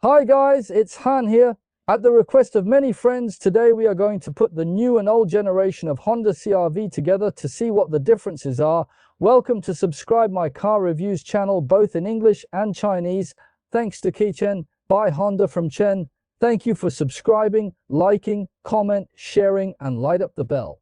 Hi guys, it's Han here. At the request of many friends, today we are going to put the new and old generation of Honda CR-V together to see what the differences are. Welcome to subscribe my car reviews channel both in English and Chinese. Thanks to Chen by Honda from Chen. Thank you for subscribing, liking, comment, sharing and light up the bell.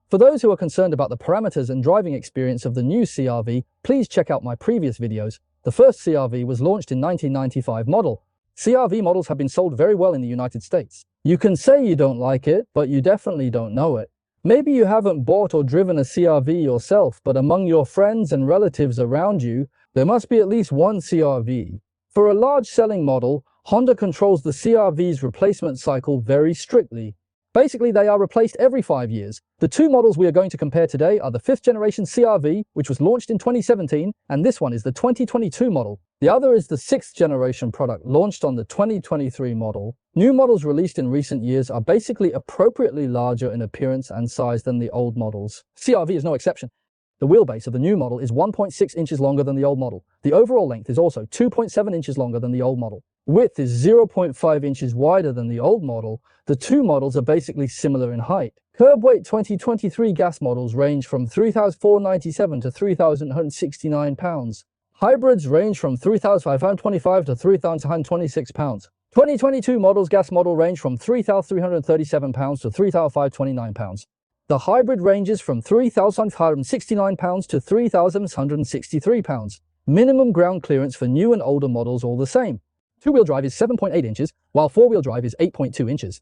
For those who are concerned about the parameters and driving experience of the new CR-V, please check out my previous videos. The first CR-V was launched in 1995 model. CR-V models have been sold very well in the United States. You can say you don't like it, but you definitely don't know it. Maybe you haven't bought or driven a CR-V yourself, but among your friends and relatives around you, there must be at least one CR-V. For a large selling model, Honda controls the CR-V's replacement cycle very strictly. Basically, they are replaced every 5 years. The two models we are going to compare today are the 5th generation CR-V, which was launched in 2017, and this one is the 2022 model. The other is the 6th generation product launched on the 2023 model. New models released in recent years are basically appropriately larger in appearance and size than the old models. CR-V is no exception. The wheelbase of the new model is 1.6 inches longer than the old model. The overall length is also 2.7 inches longer than the old model. Width is 0.5 inches wider than the old model. The two models are basically similar in height. Curb weight 2023 gas models range from 3,497 to 3,169 pounds. Hybrids range from 3,525 to 3,126 pounds. 2022 models gas model range from 3,337 pounds to 3,529 pounds. The hybrid ranges from 3,569 pounds to 3,163 pounds. Minimum ground clearance for new and older models all the same. Two-wheel drive is 7.8 inches, while four-wheel drive is 8.2 inches.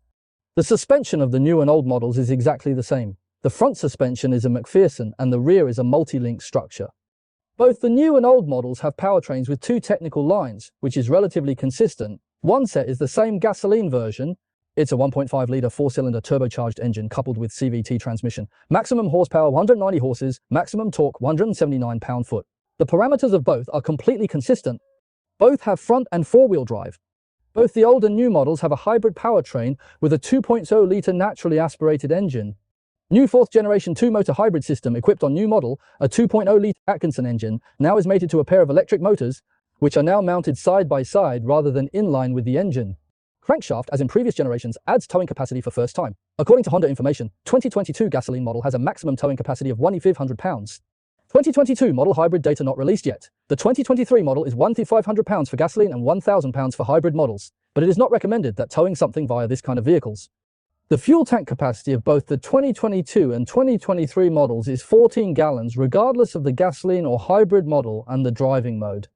The suspension of the new and old models is exactly the same. The front suspension is a McPherson and the rear is a multi-link structure. Both the new and old models have powertrains with two technical lines, which is relatively consistent. One set is the same gasoline version. It's a 1.5-litre four-cylinder turbocharged engine coupled with CVT transmission. Maximum horsepower 190 horses, maximum torque 179 pound-foot. The parameters of both are completely consistent. Both have front and four-wheel drive. Both the old and new models have a hybrid powertrain with a 2.0-litre naturally aspirated engine. New 4th generation 2-motor hybrid system equipped on new model, a 2.0-litre Atkinson engine, now is mated to a pair of electric motors, which are now mounted side by side rather than in line with the engine. Crankshaft, as in previous generations, adds towing capacity for first time. According to Honda information, 2022 gasoline model has a maximum towing capacity of 1,500 pounds. 2022 model hybrid data not released yet. The 2023 model is 1,500 pounds for gasoline and 1,000 pounds for hybrid models, but it is not recommended that towing something via this kind of vehicles. The fuel tank capacity of both the 2022 and 2023 models is 14 gallons regardless of the gasoline or hybrid model and the driving mode.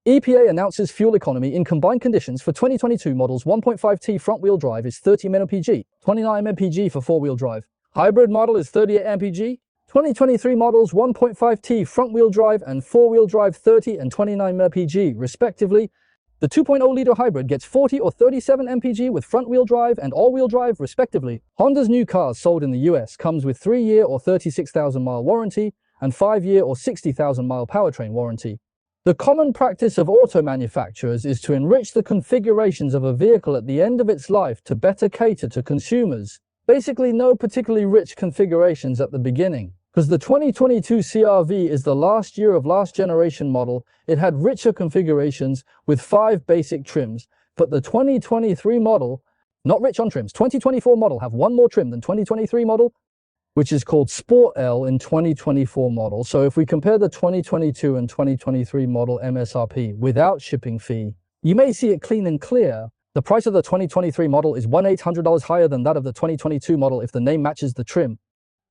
EPA announces fuel economy in combined conditions for 2022 models 1.5T front-wheel drive is 30 mpg, 29 mpg for four-wheel drive. Hybrid model is 38 mpg. 2023 models 1.5T front-wheel drive and four-wheel drive 30 and 29 mpg, respectively. The 2.0-litre hybrid gets 40 or 37 mpg with front-wheel drive and all-wheel drive, respectively. Honda's new cars sold in the US comes with 3-year or 36,000-mile warranty and 5-year or 60,000-mile powertrain warranty. The common practice of auto manufacturers is to enrich the configurations of a vehicle at the end of its life to better cater to consumers. Basically, no particularly rich configurations at the beginning. Because the 2022 CR-V is the last year of last generation model, it had richer configurations with 5 basic trims, but the 2023 model, not rich on trims, 2024 model have one more trim than 2023 model, which is called Sport L in 2024 model. So if we compare the 2022 and 2023 model MSRP without shipping fee, you may see it clean and clear. The price of the 2023 model is $1,800 higher than that of the 2022 model if the name matches the trim.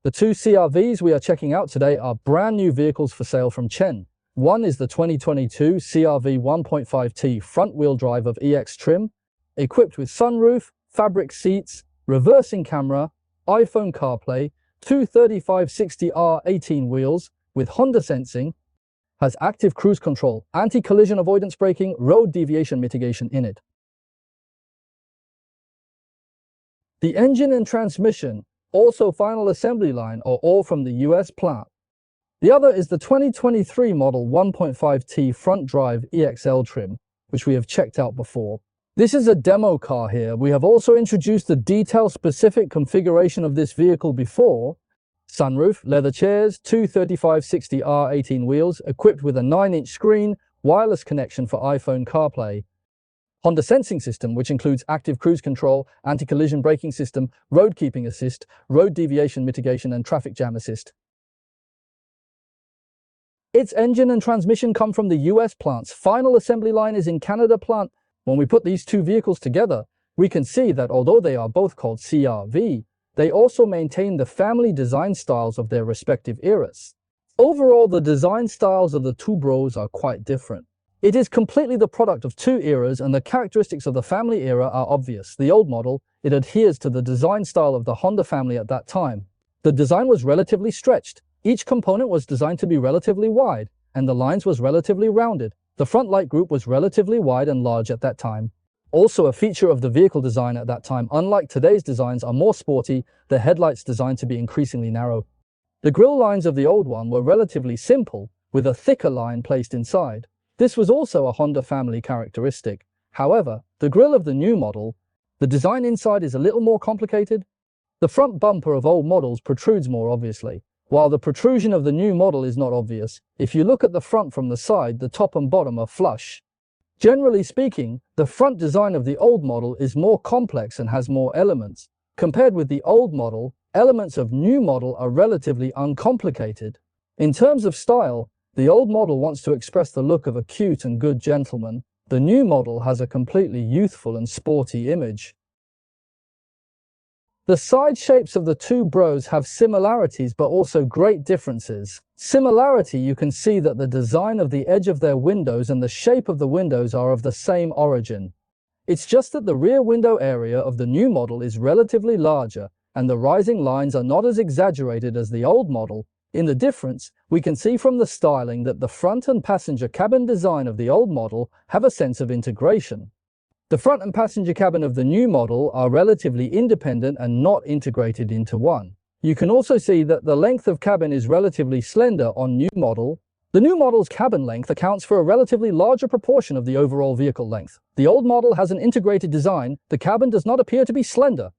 The two CR-Vs we are checking out today are brand new vehicles for sale from Chen. One is the 2022 CR-V 1.5T front-wheel drive of EX trim, equipped with sunroof, fabric seats, reversing camera, iPhone CarPlay, two 3560R 18 wheels with Honda sensing, has active cruise control, anti-collision avoidance braking, road deviation mitigation in it. The engine and transmission, also final assembly line, are all from the US plant. The other is the 2023 model 1.5T front drive EXL trim, which we have checked out before. This is a demo car here. We have also introduced the detail-specific configuration of this vehicle before. Sunroof, leather chairs, two 3560R 18 wheels, equipped with a 9-inch screen, wireless connection for iPhone CarPlay, Honda Sensing System, which includes active cruise control, anti-collision braking system, road keeping assist, road deviation mitigation, and traffic jam assist. Its engine and transmission come from the US plant's final assembly line is in Canada plant. When we put these two vehicles together, we can see that although they are both called CR-V, they also maintain the family design styles of their respective eras. Overall, the design styles of the two bros are quite different. It is completely the product of two eras, and the characteristics of the family era are obvious. The old model, it adheres to the design style of the Honda family at that time. The design was relatively stretched. Each component was designed to be relatively wide, and the lines was relatively rounded. The front light group was relatively wide and large at that time. Also a feature of the vehicle design at that time, unlike today's designs, are more sporty, the headlights designed to be increasingly narrow. The grille lines of the old one were relatively simple, with a thicker line placed inside. This was also a Honda family characteristic. However, the grille of the new model, the design inside is a little more complicated. The front bumper of old models protrudes more obviously, while the protrusion of the new model is not obvious. If you look at the front from the side, the top and bottom are flush. Generally speaking, the front design of the old model is more complex and has more elements. Compared with the old model, elements of new model are relatively uncomplicated. In terms of style, the old model wants to express the look of a cute and good gentleman. The new model has a completely youthful and sporty image. The side shapes of the two bros have similarities but also great differences. Similarity, you can see that the design of the edge of their windows and the shape of the windows are of the same origin. It's just that the rear window area of the new model is relatively larger, and the rising lines are not as exaggerated as the old model. In the difference, we can see from the styling that the front and passenger cabin design of the old model have a sense of integration. The front and passenger cabin of the new model are relatively independent and not integrated into one. You can also see that the length of cabin is relatively slender on new model. The new model's cabin length accounts for a relatively larger proportion of the overall vehicle length. The old model has an integrated design. The cabin does not appear to be slender.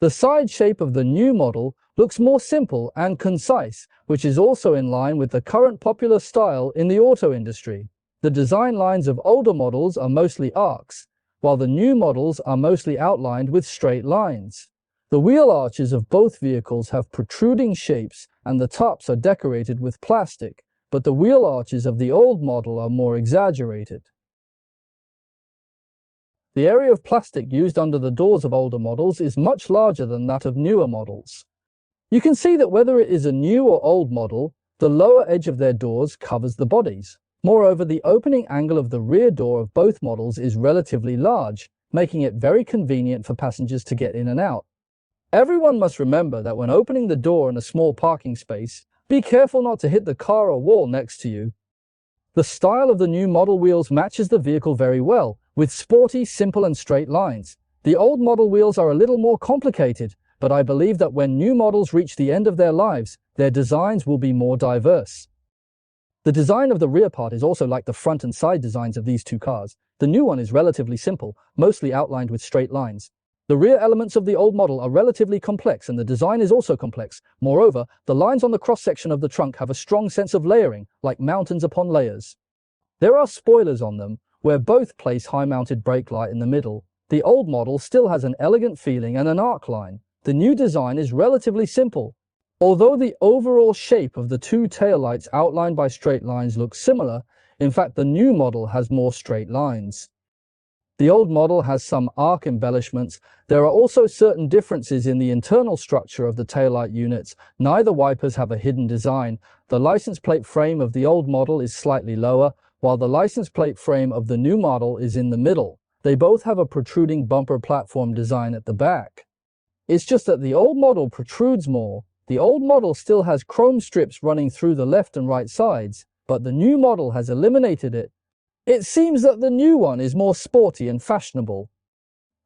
The side shape of the new model looks more simple and concise, which is also in line with the current popular style in the auto industry. The design lines of older models are mostly arcs, while the new models are mostly outlined with straight lines. The wheel arches of both vehicles have protruding shapes and the tops are decorated with plastic, but the wheel arches of the old model are more exaggerated. The area of plastic used under the doors of older models is much larger than that of newer models. You can see that whether it is a new or old model, the lower edge of their doors covers the bodies. Moreover, the opening angle of the rear door of both models is relatively large, making it very convenient for passengers to get in and out. Everyone must remember that when opening the door in a small parking space, be careful not to hit the car or wall next to you. The style of the new model wheels matches the vehicle very well, with sporty, simple and straight lines. The old model wheels are a little more complicated, but I believe that when new models reach the end of their lives, their designs will be more diverse. The design of the rear part is also like the front and side designs of these two cars. The new one is relatively simple, mostly outlined with straight lines. The rear elements of the old model are relatively complex and the design is also complex. Moreover, the lines on the cross-section of the trunk have a strong sense of layering, like mountains upon layers. There are spoilers on them, where both place high-mounted brake light in the middle. The old model still has an elegant feeling and an arc line. The new design is relatively simple. Although the overall shape of the two taillights outlined by straight lines looks similar, in fact the new model has more straight lines. The old model has some arc embellishments. There are also certain differences in the internal structure of the taillight units. Neither wipers have a hidden design. The license plate frame of the old model is slightly lower, while the license plate frame of the new model is in the middle. They both have a protruding bumper platform design at the back. It's just that the old model protrudes more. The old model still has chrome strips running through the left and right sides, but the new model has eliminated it. It seems that the new one is more sporty and fashionable.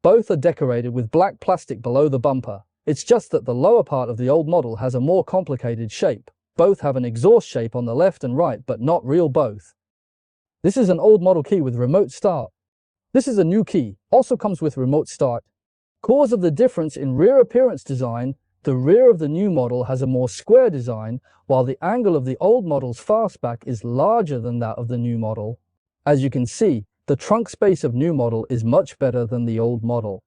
Both are decorated with black plastic below the bumper. It's just that the lower part of the old model has a more complicated shape. Both have an exhaust shape on the left and right, but not real both. This is an old model key with remote start. This is a new key, also comes with remote start. Cause of the difference in rear appearance design, the rear of the new model has a more square design, while the angle of the old model's fastback is larger than that of the new model. As you can see, the trunk space of new model is much better than the old model.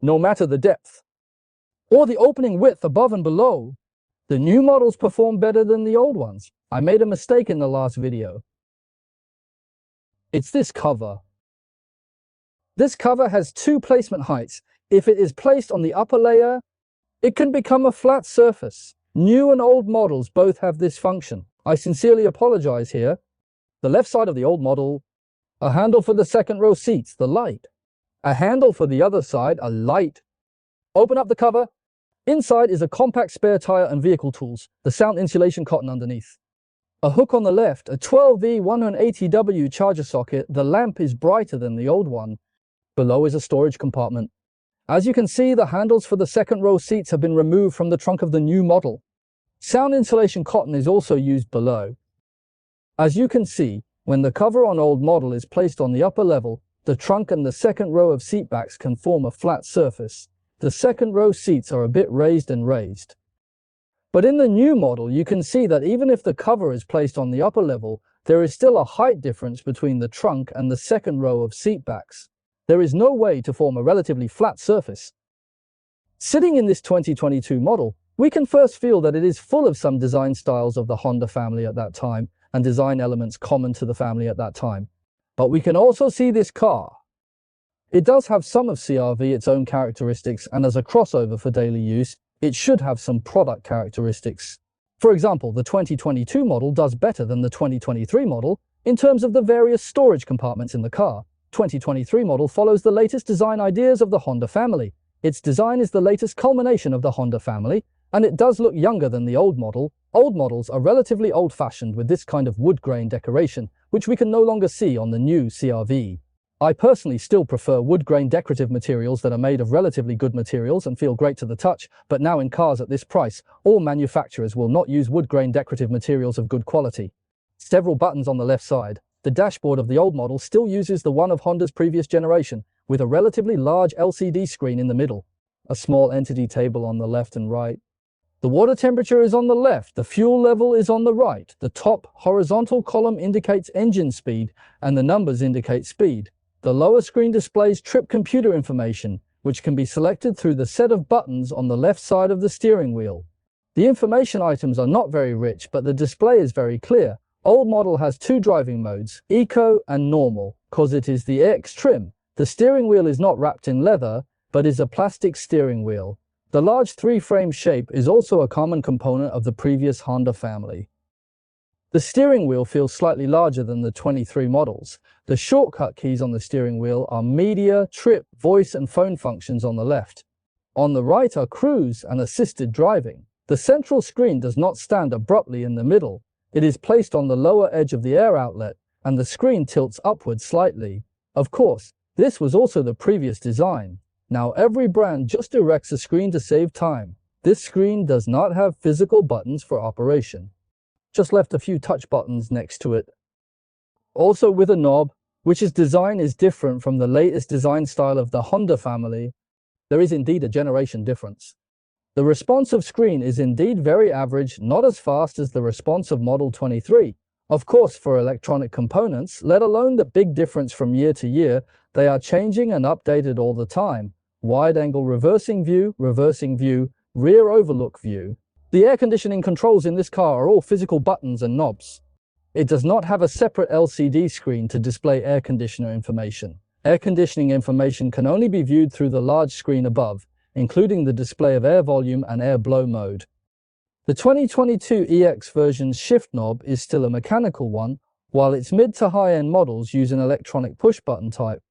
No matter the depth or the opening width above and below, the new models perform better than the old ones. I made a mistake in the last video. It's this cover. This cover has two placement heights. If it is placed on the upper layer, it can become a flat surface. New and old models both have this function. I sincerely apologize here. The left side of the old model, a handle for the second row seats, the light. A handle for the other side, a light. Open up the cover. Inside is a compact spare tire and vehicle tools, the sound insulation cotton underneath. A hook on the left, a 12V 180W charger socket. The lamp is brighter than the old one. Below is a storage compartment. As you can see, the handles for the second row seats have been removed from the trunk of the new model. Sound insulation cotton is also used below. As you can see, when the cover on old model is placed on the upper level, the trunk and the second row of seat backs can form a flat surface. The second row seats are a bit raised and raised. But in the new model, you can see that even if the cover is placed on the upper level, there is still a height difference between the trunk and the second row of seat backs. There is no way to form a relatively flat surface. Sitting in this 2022 model, we can first feel that it is full of some design styles of the Honda family at that time and design elements common to the family at that time. But we can also see this car. It does have some of CR-V its own characteristics, and as a crossover for daily use, it should have some product characteristics. For example, the 2022 model does better than the 2023 model in terms of the various storage compartments in the car. 2023 model follows the latest design ideas of the Honda family. Its design is the latest culmination of the Honda family, and it does look younger than the old model. Old models are relatively old-fashioned with this kind of wood grain decoration, which we can no longer see on the new CR-V. I personally still prefer wood grain decorative materials that are made of relatively good materials and feel great to the touch, but now in cars at this price, all manufacturers will not use wood grain decorative materials of good quality. Several buttons on the left side. The dashboard of the old model still uses the one of Honda's previous generation, with a relatively large LCD screen in the middle. A small entity table on the left and right. The water temperature is on the left, the fuel level is on the right. The top horizontal column indicates engine speed, and the numbers indicate speed. The lower screen displays trip computer information, which can be selected through the set of buttons on the left side of the steering wheel. The information items are not very rich, but the display is very clear. Old model has two driving modes, Eco and Normal, cause it is the X trim. The steering wheel is not wrapped in leather, but is a plastic steering wheel. The large three-frame shape is also a common component of the previous Honda family. The steering wheel feels slightly larger than the 23 models. The shortcut keys on the steering wheel are media, trip, voice and phone functions on the left. On the right are cruise and assisted driving. The central screen does not stand abruptly in the middle. It is placed on the lower edge of the air outlet, and the screen tilts upwards slightly. Of course, this was also the previous design. Now every brand just erects a screen to save time. This screen does not have physical buttons for operation. Just left a few touch buttons next to it. Also with a knob, which its design is different from the latest design style of the Honda family. There is indeed a generation difference. The responsive screen is indeed very average, not as fast as the response of Model 23. Of course, for electronic components, let alone the big difference from year to year, they are changing and updated all the time. Wide-angle reversing view, rear overlook view. The air conditioning controls in this car are all physical buttons and knobs. It does not have a separate LCD screen to display air conditioner information. Air conditioning information can only be viewed through the large screen above, including the display of air volume and air blow mode. The 2022 EX version's shift knob is still a mechanical one, while its mid to high-end models use an electronic push-button type.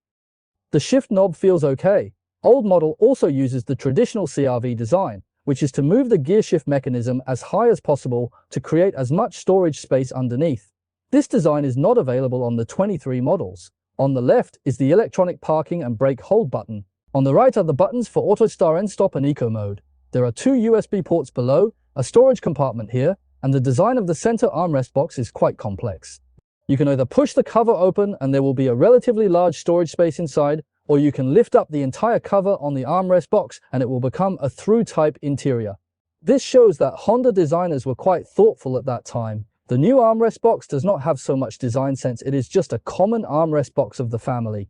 The shift knob feels okay. Old model also uses the traditional CR-V design, which is to move the gear shift mechanism as high as possible to create as much storage space underneath. This design is not available on the 23 models. On the left is the electronic parking and brake hold button. On the right are the buttons for Auto Star End Stop and Eco Mode. There are two USB ports below, a storage compartment here, and the design of the center armrest box is quite complex. You can either push the cover open and there will be a relatively large storage space inside, or you can lift up the entire cover on the armrest box and it will become a through type interior. This shows that Honda designers were quite thoughtful at that time. The new armrest box does not have so much design sense, it is just a common armrest box of the family.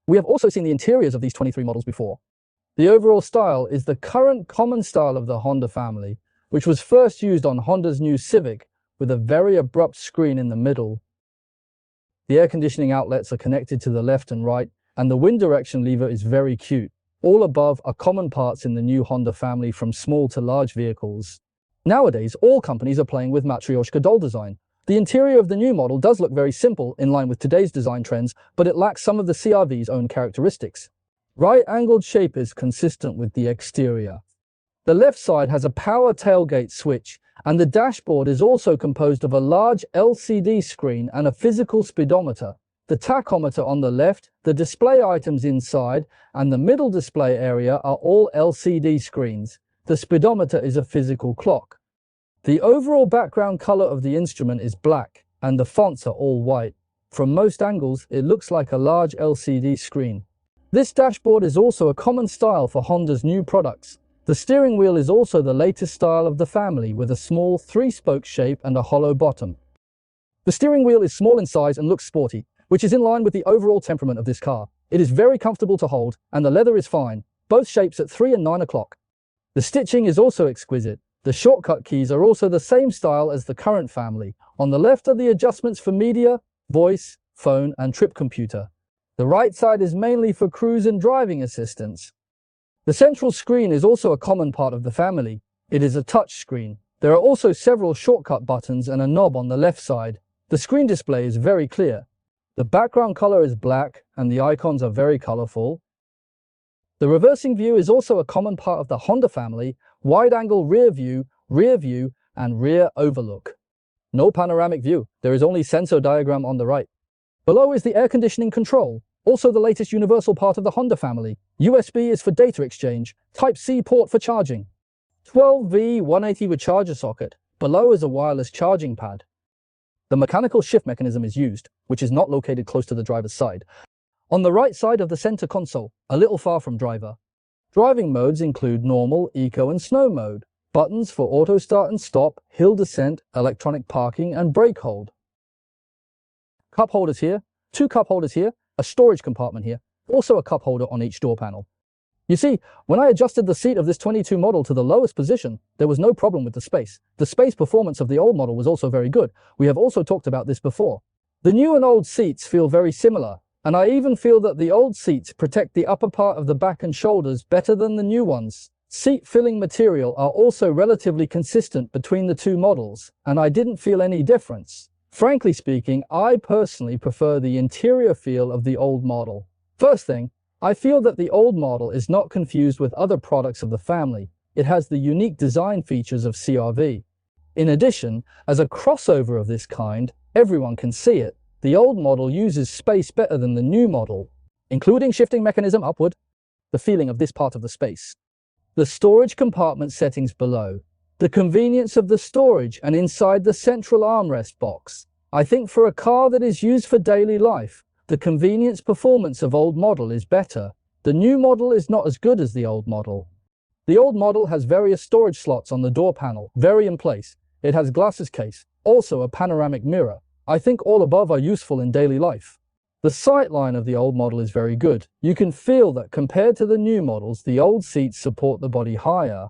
We have also seen the interiors of these 23 models before. The overall style is the current common style of the Honda family, which was first used on Honda's new Civic with a very abrupt screen in the middle. The air conditioning outlets are connected to the left and right, and the wind direction lever is very cute. All above are common parts in the new Honda family from small to large vehicles. Nowadays, all companies are playing with Matryoshka doll design. The interior of the new model does look very simple in line with today's design trends, but it lacks some of the CR-V's own characteristics. Right-angled shape is consistent with the exterior. The left side has a power tailgate switch, and the dashboard is also composed of a large LCD screen and a physical speedometer. The tachometer on the left, the display items inside, and the middle display area are all LCD screens. The speedometer is a physical clock. The overall background color of the instrument is black, and the fonts are all white. From most angles, it looks like a large LCD screen. This dashboard is also a common style for Honda's new products. The steering wheel is also the latest style of the family, with a small 3-spoke shape and a hollow bottom. The steering wheel is small in size and looks sporty, which is in line with the overall temperament of this car. It is very comfortable to hold, and the leather is fine, both shapes at 3 and 9 o'clock. The stitching is also exquisite. The shortcut keys are also the same style as the current family. On the left are the adjustments for media, voice, phone, and trip computer. The right side is mainly for cruise and driving assistance. The central screen is also a common part of the family. It is a touch screen. There are also several shortcut buttons and a knob on the left side. The screen display is very clear. The background color is black, and the icons are very colorful. The reversing view is also a common part of the Honda family. Wide-angle rear view, and rear overlook. No panoramic view. There is only sensor diagram on the right. Below is the air conditioning control, also the latest universal part of the Honda family. USB is for data exchange, Type-C port for charging. 12V 180 with charger socket. Below is a wireless charging pad. The mechanical shift mechanism is used, which is not located close to the driver's side. On the right side of the center console, a little far from driver. Driving modes include normal, eco and snow mode. Buttons for auto start and stop, hill descent, electronic parking and brake hold. Cup holders here, 2 cup holders here, a storage compartment here, also a cup holder on each door panel. You see, when I adjusted the seat of this 22 model to the lowest position, there was no problem with the space. The space performance of the old model was also very good. We have also talked about this before. The new and old seats feel very similar, and I even feel that the old seats protect the upper part of the back and shoulders better than the new ones. Seat filling material are also relatively consistent between the two models, and I didn't feel any difference. Frankly speaking, I personally prefer the interior feel of the old model. First thing, I feel that the old model is not confused with other products of the family. It has the unique design features of CR-V. In addition, as a crossover of this kind, everyone can see it. The old model uses space better than the new model, including shifting mechanism upward, the feeling of this part of the space. The storage compartment settings below, the convenience of the storage and inside the central armrest box. I think for a car that is used for daily life, the convenience performance of old model is better. The new model is not as good as the old model. The old model has various storage slots on the door panel, very in place. It has glasses case, also a panoramic mirror. I think all above are useful in daily life. The sightline of the old model is very good. You can feel that compared to the new models, the old seats support the body higher.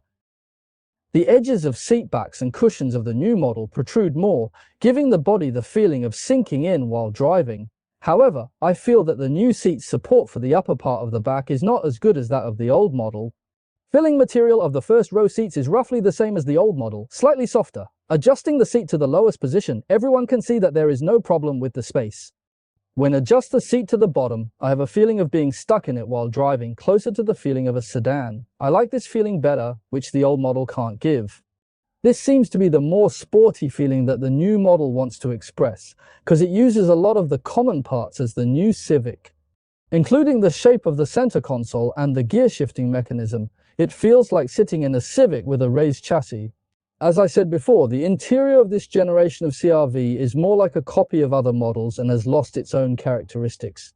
The edges of seat backs and cushions of the new model protrude more, giving the body the feeling of sinking in while driving. However, I feel that the new seat's support for the upper part of the back is not as good as that of the old model. Filling material of the first row seats is roughly the same as the old model, slightly softer. Adjusting the seat to the lowest position, everyone can see that there is no problem with the space. When adjust the seat to the bottom, I have a feeling of being stuck in it while driving, closer to the feeling of a sedan. I like this feeling better, which the old model can't give. This seems to be the more sporty feeling that the new model wants to express, because it uses a lot of the common parts as the new Civic. Including the shape of the center console and the gear shifting mechanism, it feels like sitting in a Civic with a raised chassis. As I said before, the interior of this generation of CR-V is more like a copy of other models and has lost its own characteristics.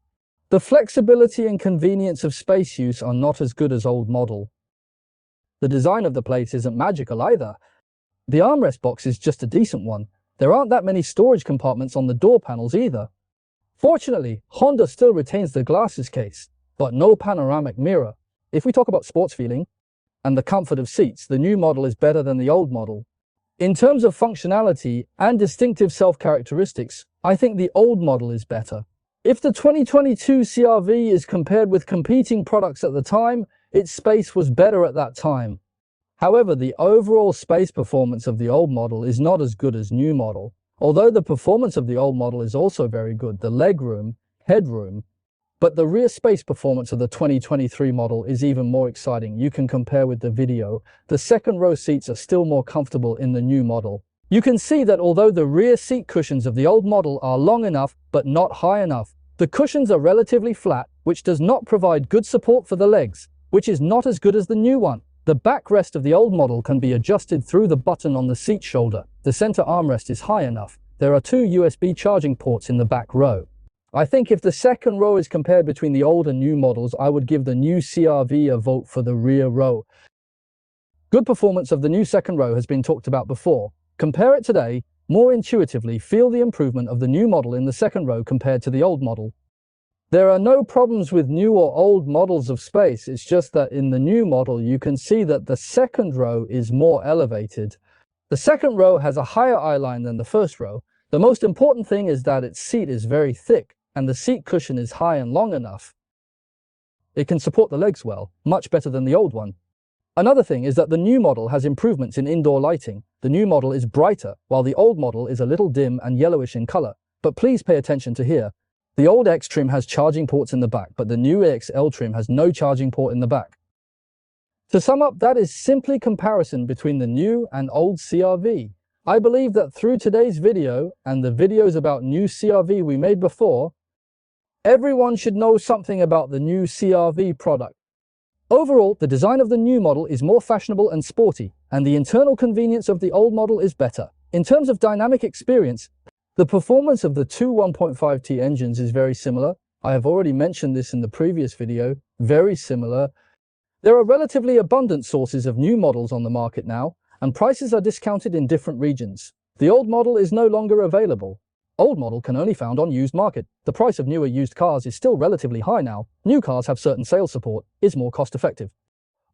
The flexibility and convenience of space use are not as good as old model. The design of the plate isn't magical either. The armrest box is just a decent one. There aren't that many storage compartments on the door panels either. Fortunately, Honda still retains the glasses case, but no panoramic mirror. If we talk about sports feeling and the comfort of seats, the new model is better than the old model. In terms of functionality and distinctive self-characteristics, I think the old model is better. If the 2022 CR-V is compared with competing products at the time, its space was better at that time. However, the overall space performance of the old model is not as good as new model. Although the performance of the old model is also very good, the legroom, headroom, but the rear space performance of the 2023 model is even more exciting. You can compare with the video. The second row seats are still more comfortable in the new model. You can see that although the rear seat cushions of the old model are long enough but not high enough, the cushions are relatively flat, which does not provide good support for the legs, which is not as good as the new one. The backrest of the old model can be adjusted through the button on the seat shoulder. The center armrest is high enough. There are 2 USB charging ports in the back row. I think if the second row is compared between the old and new models, I would give the new CR-V a vote for the rear row. Good performance of the new second row has been talked about before. Compare it today, more intuitively feel the improvement of the new model in the second row compared to the old model. There are no problems with new or old models of space, it's just that in the new model you can see that the second row is more elevated. The second row has a higher eyeline than the first row. The most important thing is that its seat is very thick and the seat cushion is high and long enough. It can support the legs well, much better than the old one. Another thing is that the new model has improvements in indoor lighting. The new model is brighter, while the old model is a little dim and yellowish in color. But please pay attention to here. The old X trim has charging ports in the back, but the new XL trim has no charging port in the back. To sum up, that is simply comparison between the new and old CR-V. I believe that through today's video and the videos about new CR-V we made before, everyone should know something about the new CR-V product. Overall, the design of the new model is more fashionable and sporty, and the internal convenience of the old model is better. In terms of dynamic experience, the performance of the two 1.5T engines is very similar. I have already mentioned this in the previous video, very similar. There are relatively abundant sources of new models on the market now, and prices are discounted in different regions. The old model is no longer available. Old model can only found on used market. The price of newer used cars is still relatively high now. New cars have certain sales support, is more cost effective.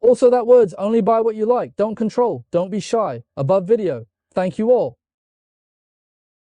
Also that words, only buy what you like, don't control, don't be shy. Above video. Thank you all.